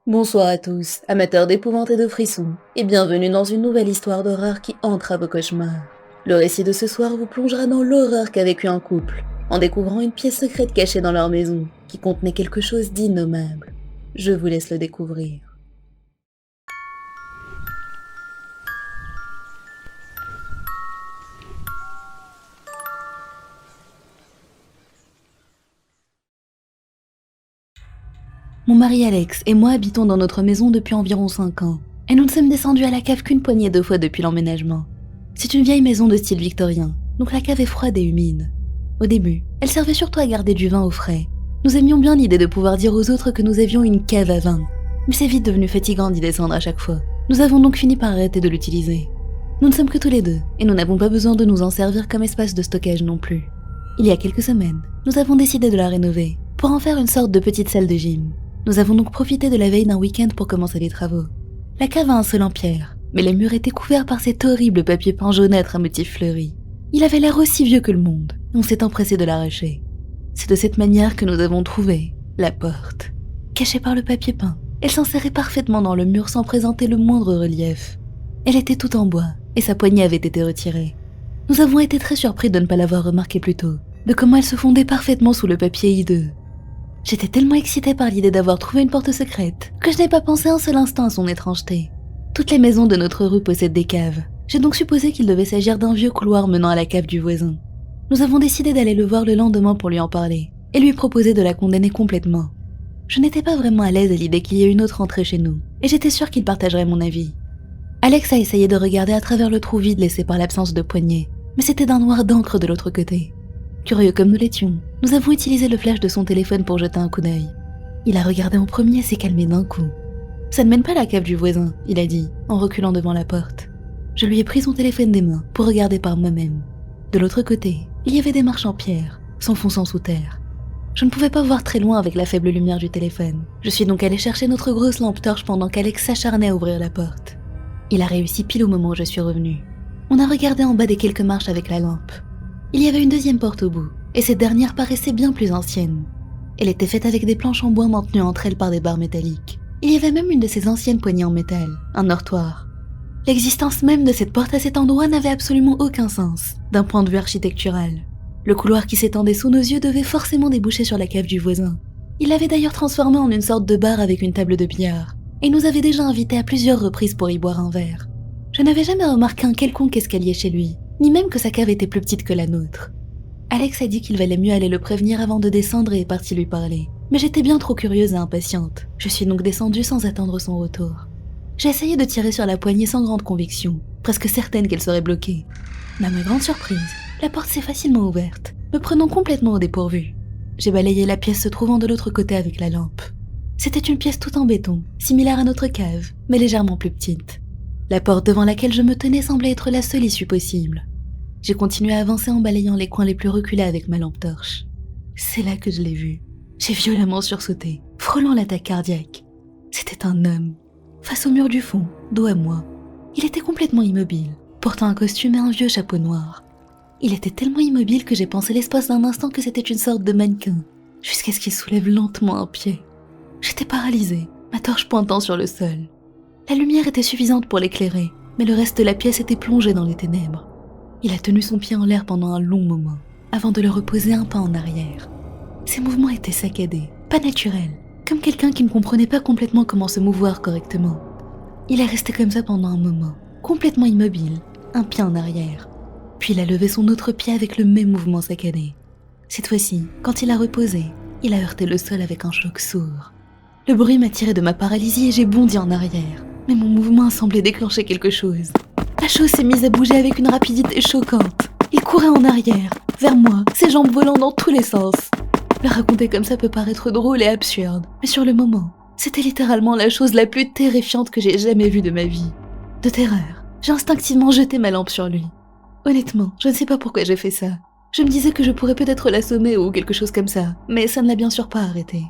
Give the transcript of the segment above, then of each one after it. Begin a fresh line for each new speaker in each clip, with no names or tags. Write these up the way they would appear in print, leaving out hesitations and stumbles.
Bonsoir à tous, amateurs d'épouvante et de frissons, et bienvenue dans une nouvelle histoire d'horreur qui entre à vos cauchemars. Le récit de ce soir vous plongera dans l'horreur qu'a vécu un couple, en découvrant une pièce secrète cachée dans leur maison, qui contenait quelque chose d'innommable. Je vous laisse le découvrir. Mon mari Alex et moi habitons dans notre maison depuis environ 5 ans, et nous ne sommes descendus à la cave qu'une poignée de fois depuis l'emménagement. C'est une vieille maison de style victorien, donc la cave est froide et humide. Au début, elle servait surtout à garder du vin au frais. Nous aimions bien l'idée de pouvoir dire aux autres que nous avions une cave à vin, mais c'est vite devenu fatigant d'y descendre à chaque fois. Nous avons donc fini par arrêter de l'utiliser. Nous ne sommes que tous les deux, et nous n'avons pas besoin de nous en servir comme espace de stockage non plus. Il y a quelques semaines, nous avons décidé de la rénover, pour en faire une sorte de petite salle de gym. Nous avons donc profité de la veille d'un week-end pour commencer les travaux. La cave a un sol en pierre, mais les murs étaient couverts par cet horrible papier peint jaunâtre à motifs fleuris. Il avait l'air aussi vieux que le monde, et on s'est empressé de l'arracher. C'est de cette manière que nous avons trouvé la porte. Cachée par le papier peint, elle s'insérait parfaitement dans le mur sans présenter le moindre relief. Elle était toute en bois, et sa poignée avait été retirée. Nous avons été très surpris de ne pas l'avoir remarqué plus tôt, de comment elle se fondait parfaitement sous le papier hideux. J'étais tellement excitée par l'idée d'avoir trouvé une porte secrète que je n'ai pas pensé un seul instant à son étrangeté. Toutes les maisons de notre rue possèdent des caves. J'ai donc supposé qu'il devait s'agir d'un vieux couloir menant à la cave du voisin. Nous avons décidé d'aller le voir le lendemain pour lui en parler et lui proposer de la condamner complètement. Je n'étais pas vraiment à l'aise à l'idée qu'il y ait une autre entrée chez nous et j'étais sûre qu'il partagerait mon avis. Alex a essayé de regarder à travers le trou vide laissé par l'absence de poignée, mais c'était d'un noir d'encre de l'autre côté. Curieux comme nous l'étions, nous avons utilisé le flash de son téléphone pour jeter un coup d'œil. Il a regardé en premier et s'est calmé d'un coup. « Ça ne mène pas à la cave du voisin », il a dit, en reculant devant la porte. Je lui ai pris son téléphone des mains pour regarder par moi-même. De l'autre côté, il y avait des marches en pierre, s'enfonçant sous terre. Je ne pouvais pas voir très loin avec la faible lumière du téléphone. Je suis donc allée chercher notre grosse lampe torche pendant qu'Alex s'acharnait à ouvrir la porte. Il a réussi pile au moment où je suis revenue. On a regardé en bas des quelques marches avec la lampe. Il y avait une deuxième porte au bout, et cette dernière paraissait bien plus ancienne. Elle était faite avec des planches en bois maintenues entre elles par des barres métalliques. Il y avait même une de ces anciennes poignées en métal, un dortoir. L'existence même de cette porte à cet endroit n'avait absolument aucun sens, d'un point de vue architectural. Le couloir qui s'étendait sous nos yeux devait forcément déboucher sur la cave du voisin. Il l'avait d'ailleurs transformé en une sorte de bar avec une table de billard, et nous avait déjà invités à plusieurs reprises pour y boire un verre. Je n'avais jamais remarqué un quelconque escalier chez lui, ni même que sa cave était plus petite que la nôtre. Alex a dit qu'il valait mieux aller le prévenir avant de descendre et est parti lui parler. Mais j'étais bien trop curieuse et impatiente. Je suis donc descendue sans attendre son retour. J'ai essayé de tirer sur la poignée sans grande conviction, presque certaine qu'elle serait bloquée. Mais à ma grande surprise, la porte s'est facilement ouverte, me prenant complètement au dépourvu. J'ai balayé la pièce se trouvant de l'autre côté avec la lampe. C'était une pièce toute en béton, similaire à notre cave, mais légèrement plus petite. La porte devant laquelle je me tenais semblait être la seule issue possible. J'ai continué à avancer en balayant les coins les plus reculés avec ma lampe torche. C'est là que je l'ai vu. J'ai violemment sursauté, frôlant l'attaque cardiaque. C'était un homme, face au mur du fond, dos à moi. Il était complètement immobile, portant un costume et un vieux chapeau noir. Il était tellement immobile que j'ai pensé l'espace d'un instant que c'était une sorte de mannequin, jusqu'à ce qu'il soulève lentement un pied. J'étais paralysée, ma torche pointant sur le sol. La lumière était suffisante pour l'éclairer, mais le reste de la pièce était plongé dans les ténèbres. Il a tenu son pied en l'air pendant un long moment, avant de le reposer un pas en arrière. Ses mouvements étaient saccadés, pas naturels, comme quelqu'un qui ne comprenait pas complètement comment se mouvoir correctement. Il est resté comme ça pendant un moment, complètement immobile, un pied en arrière. Puis il a levé son autre pied avec le même mouvement saccadé. Cette fois-ci, quand il a reposé, il a heurté le sol avec un choc sourd. Le bruit m'a tiré de ma paralysie et j'ai bondi en arrière. Mais mon mouvement a semblé déclencher quelque chose. La chose s'est mise à bouger avec une rapidité choquante. Il courait en arrière, vers moi, ses jambes volant dans tous les sens. Le raconter comme ça peut paraître drôle et absurde, mais sur le moment, c'était littéralement la chose la plus terrifiante que j'ai jamais vue de ma vie. De terreur, j'ai instinctivement jeté ma lampe sur lui. Honnêtement, je ne sais pas pourquoi j'ai fait ça. Je me disais que je pourrais peut-être l'assommer ou quelque chose comme ça, mais ça ne l'a bien sûr pas arrêté.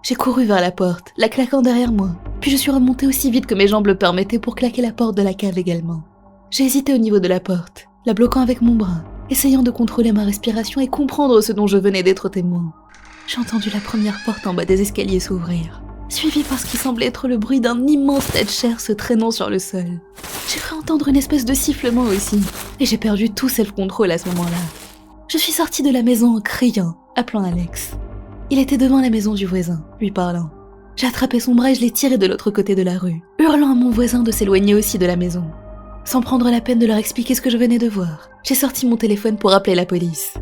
J'ai couru vers la porte, la claquant derrière moi, puis je suis remontée aussi vite que mes jambes le permettaient pour claquer la porte de la cave également. J'ai hésité au niveau de la porte, la bloquant avec mon bras, essayant de contrôler ma respiration et comprendre ce dont je venais d'être témoin. J'ai entendu la première porte en bas des escaliers s'ouvrir. suivi par ce qui semblait être le bruit d'un immense tas de chair se traînant sur le sol. J'ai cru entendre une espèce de sifflement aussi, et j'ai perdu tout self-control à ce moment-là. Je suis sortie de la maison en criant, appelant Alex. Il était devant la maison du voisin, lui parlant. J'ai attrapé son bras et je l'ai tiré de l'autre côté de la rue, hurlant à mon voisin de s'éloigner aussi de la maison. Sans prendre la peine de leur expliquer ce que je venais de voir, j'ai sorti mon téléphone pour appeler la police.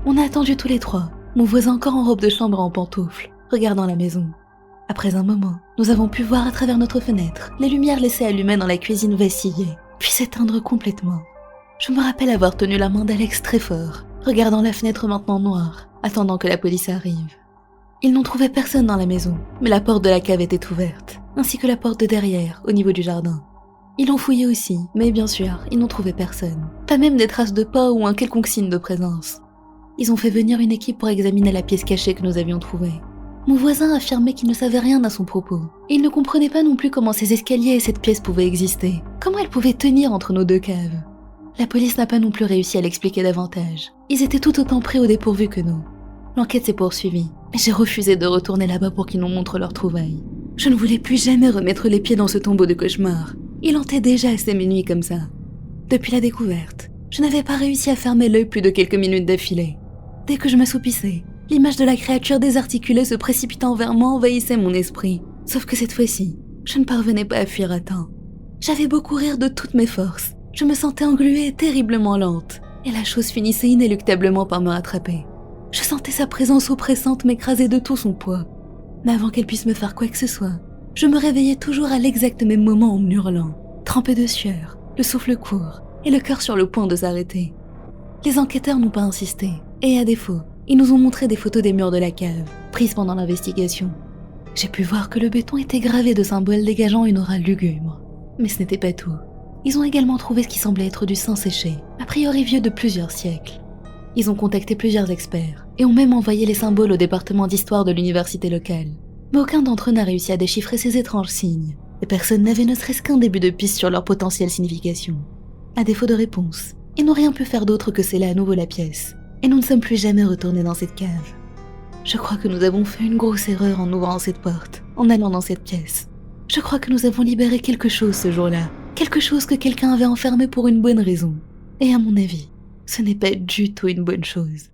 On a attendu tous les trois, mon voisin encore en robe de chambre et en pantoufles, regardant la maison. Après un moment, nous avons pu voir à travers notre fenêtre les lumières laissées allumées dans la cuisine vaciller, puis s'éteindre complètement. Je me rappelle avoir tenu la main d'Alex très fort, regardant la fenêtre maintenant noire, attendant que la police arrive. Ils n'ont trouvé personne dans la maison, mais la porte de la cave était ouverte, ainsi que la porte de derrière, au niveau du jardin. Ils l'ont fouillé aussi, mais bien sûr, ils n'ont trouvé personne. Pas même des traces de pas ou un quelconque signe de présence. Ils ont fait venir une équipe pour examiner la pièce cachée que nous avions trouvée. Mon voisin affirmait qu'il ne savait rien à son propos, et il ne comprenait pas non plus comment ces escaliers et cette pièce pouvaient exister, comment elles pouvaient tenir entre nos deux caves. La police n'a pas non plus réussi à l'expliquer davantage. Ils étaient tout autant pris au dépourvu que nous. L'enquête s'est poursuivie, mais j'ai refusé de retourner là-bas pour qu'ils nous montrent leurs trouvailles. Je ne voulais plus jamais remettre les pieds dans ce tombeau de cauchemar. Il hantait déjà assez mes nuits comme ça. Depuis la découverte, je n'avais pas réussi à fermer l'œil plus de quelques minutes d'affilée. Dès que je m'assoupissais, l'image de la créature désarticulée se précipitant vers moi envahissait mon esprit. Sauf que cette fois-ci, je ne parvenais pas à fuir à temps. J'avais beau courir de toutes mes forces, je me sentais engluée et terriblement lente, et la chose finissait inéluctablement par me rattraper. Je sentais sa présence oppressante m'écraser de tout son poids. Mais avant qu'elle puisse me faire quoi que ce soit, je me réveillais toujours à l'exact même moment en hurlant, trempée de sueur, le souffle court et le cœur sur le point de s'arrêter. Les enquêteurs n'ont pas insisté, et à défaut, ils nous ont montré des photos des murs de la cave, prises pendant l'investigation. J'ai pu voir que le béton était gravé de symboles dégageant une aura lugubre. Mais ce n'était pas tout. Ils ont également trouvé ce qui semblait être du sang séché, a priori vieux de plusieurs siècles. Ils ont contacté plusieurs experts, et ont même envoyé les symboles au département d'histoire de l'université locale. Mais aucun d'entre eux n'a réussi à déchiffrer ces étranges signes, et personne n'avait ne serait-ce qu'un début de piste sur leur potentielle signification. À défaut de réponse, ils n'ont rien pu faire d'autre que sceller à nouveau la pièce, et nous ne sommes plus jamais retournés dans cette cave. Je crois que nous avons fait une grosse erreur en ouvrant cette porte, en allant dans cette pièce. Je crois que nous avons libéré quelque chose ce jour-là, quelque chose que quelqu'un avait enfermé pour une bonne raison. Et à mon avis, ce n'est pas du tout une bonne chose.